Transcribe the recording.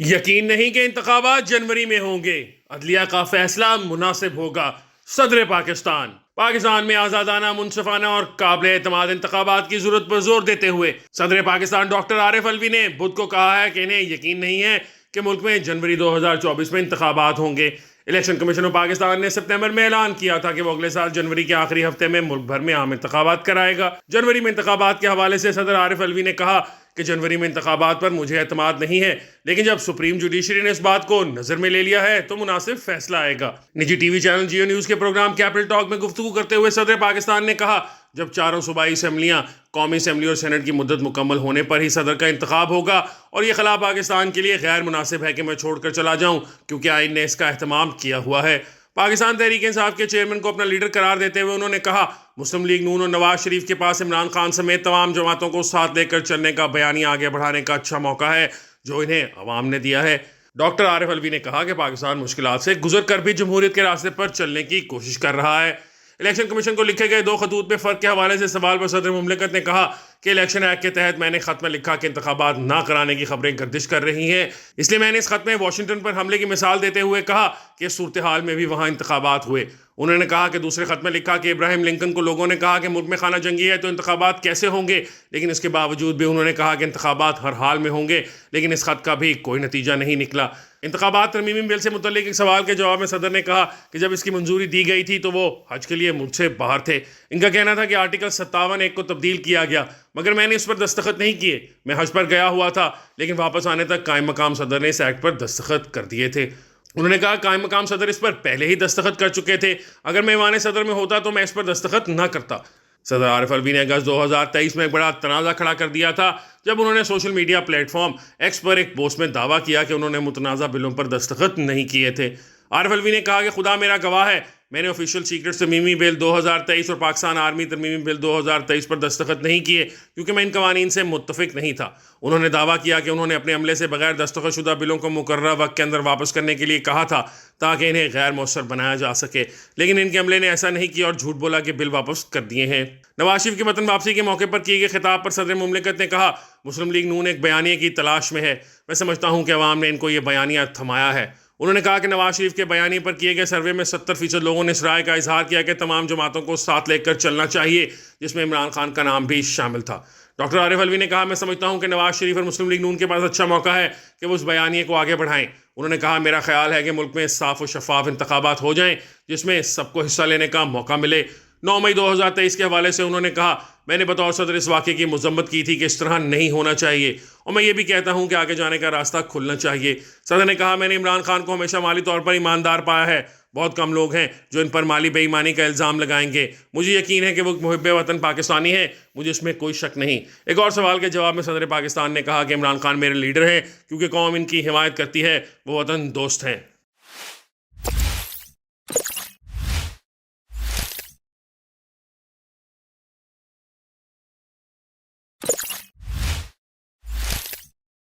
یقین نہیں کہ انتخابات جنوری میں ہوں گے، عدلیہ کا فیصلہ مناسب ہوگا۔ صدر پاکستان میں آزادانہ، منصفانہ اور قابل اعتماد انتخابات کی ضرورت پر زور دیتے ہوئے صدر پاکستان ڈاکٹر عارف الوی نے بدھ کو کہا ہے کہ انہیں یقین نہیں ہے کہ ملک میں جنوری 2024 میں انتخابات ہوں گے۔ الیکشن کمیشن آف پاکستان نے ستمبر میں اعلان کیا تھا کہ وہ اگلے سال جنوری کے آخری ہفتے میں ملک بھر میں عام انتخابات کرائے گا۔ جنوری میں انتخابات کے حوالے سے صدر عارف الوی نے کہا کہ جنوری میں انتخابات پر مجھے اعتماد نہیں ہے، لیکن جب سپریم جوڈیشری نے اس بات کو نظر میں لے لیا ہے تو مناسب فیصلہ آئے گا۔ نجی T V channel Geo news کے پروگرام کیپٹل ٹاک میں گفتگو کرتے ہوئے صدر پاکستان نے کہا جب چاروں صوبائی اسمبلیاں، قومی اسمبلی اور سینٹ کی مدت مکمل ہونے پر ہی صدر کا انتخاب ہوگا، اور یہ خلا پاکستان کے لیے غیر مناسب ہے کہ میں چھوڑ کر چلا جاؤں کیونکہ آئین نے اس کا اہتمام کیا ہوا ہے۔ پاکستان تحریک انصاف کے چیئرمین کو اپنا لیڈر قرار دیتے ہوئے انہوں نے کہا مسلم لیگ نون اور نواز شریف کے پاس عمران خان سمیت تمام جماعتوں کو ساتھ لے کر چلنے کا بیانیہ آگے بڑھانے کا اچھا موقع ہے جو انہیں عوام نے دیا ہے۔ ڈاکٹر عارف الوی نے کہا کہ پاکستان مشکلات سے گزر کر بھی جمہوریت کے راستے پر چلنے کی کوشش کر رہا ہے۔ الیکشن کمیشن کو لکھے گئے 2 خطوط میں فرق کے حوالے سے سوال پر صدر مملکت نے کہا کہ الیکشن ایکٹ کے تحت میں نے خط میں لکھا کہ انتخابات نہ کرانے کی خبریں گردش کر رہی ہیں، اس لیے میں نے اس خط میں واشنگٹن پر حملے کی مثال دیتے ہوئے کہا کہ اس صورتحال میں بھی وہاں انتخابات ہوئے۔ انہوں نے کہا کہ دوسرے خط میں لکھا کہ ابراہیم لنکن کو لوگوں نے کہا کہ ملک میں خانہ جنگی ہے تو انتخابات کیسے ہوں گے، لیکن اس کے باوجود بھی انہوں نے کہا کہ انتخابات ہر حال میں ہوں گے، لیکن اس خط کا بھی کوئی نتیجہ نہیں نکلا۔ انتخابات ترمیمی بل سے متعلق ایک سوال کے جواب میں صدر نے کہا کہ جب اس کی منظوری دی گئی تھی تو وہ حج کے لیے ملک سے باہر تھے۔ ان کا کہنا تھا کہ آرٹیکل 57(1) کو تبدیل کیا گیا، مگر میں نے اس پر دستخط نہیں کیے۔ میں حج پر گیا ہوا تھا، لیکن واپس آنے تک قائم مقام صدر نے اس ایکٹ پر دستخط کر دیے تھے۔ انہوں نے کہا قائم مقام صدر اس پر پہلے ہی دستخط کر چکے تھے، اگر میں ایوان صدر میں ہوتا تو میں اس پر دستخط نہ کرتا۔ صدر عارف الوی نے اگست 2023 میں ایک بڑا تنازع کھڑا کر دیا تھا جب انہوں نے social media platform X پر ایک پوسٹ میں دعویٰ کیا کہ انہوں نے متنازع بلوں پر دستخط نہیں کیے تھے۔ عارف الوی نے کہا کہ خدا میرا گواہ ہے، میں نے آفیشیل سیکرٹ ترمیمی بل 2023 اور پاکستان آرمی ترمیمی بل 2023 پر دستخط نہیں کیے کیونکہ میں ان قوانین سے متفق نہیں تھا۔ انہوں نے دعویٰ کیا کہ انہوں نے اپنے عملے سے بغیر دستخط شدہ بلوں کو مقررہ وقت کے اندر واپس کرنے کے لیے کہا تھا تاکہ انہیں غیر مؤثر بنایا جا سکے، لیکن ان کے عملے نے ایسا نہیں کیا اور جھوٹ بولا کہ بل واپس کر دیے ہیں۔ نواز شریف کی وطن واپسی کے موقع پر کیے گئے خطاب پر صدر مملکت نے کہا مسلم لیگ نون ایک بیانیے کی تلاش میں ہے، میں سمجھتا ہوں کہ عوام نے ان کو یہ بیانیہ تھمایا ہے۔ انہوں نے کہا کہ نواز شریف کے بیانیے پر کیے گئے سروے میں 70% لوگوں نے اس رائے کا اظہار کیا کہ تمام جماعتوں کو ساتھ لے کر چلنا چاہیے، جس میں عمران خان کا نام بھی شامل تھا۔ ڈاکٹر عارف الوی نے کہا میں سمجھتا ہوں کہ نواز شریف اور مسلم لیگ نون کے پاس اچھا موقع ہے کہ وہ اس بیانیے کو آگے بڑھائیں۔ انہوں نے کہا میرا خیال ہے کہ ملک میں صاف و شفاف انتخابات ہو جائیں جس میں سب کو حصہ لینے کا موقع ملے۔ 9 مئی 2023 کے حوالے سے انہوں نے کہا میں نے بطور صدر اس واقعے کی مذمت کی تھی کہ اس طرح نہیں ہونا چاہیے، اور میں یہ بھی کہتا ہوں کہ آگے جانے کا راستہ کھلنا چاہیے۔ صدر نے کہا میں نے عمران خان کو ہمیشہ مالی طور پر ایماندار پایا ہے، بہت کم لوگ ہیں جو ان پر مالی بے ایمانی کا الزام لگائیں گے۔ مجھے یقین ہے کہ وہ محب وطن پاکستانی ہے، مجھے اس میں کوئی شک نہیں۔ ایک اور سوال کے جواب میں صدر پاکستان نے کہا کہ عمران خان میرے لیڈر ہیں کیونکہ قوم ان کی حمایت کرتی ہے، وہ وطن دوست ہیں۔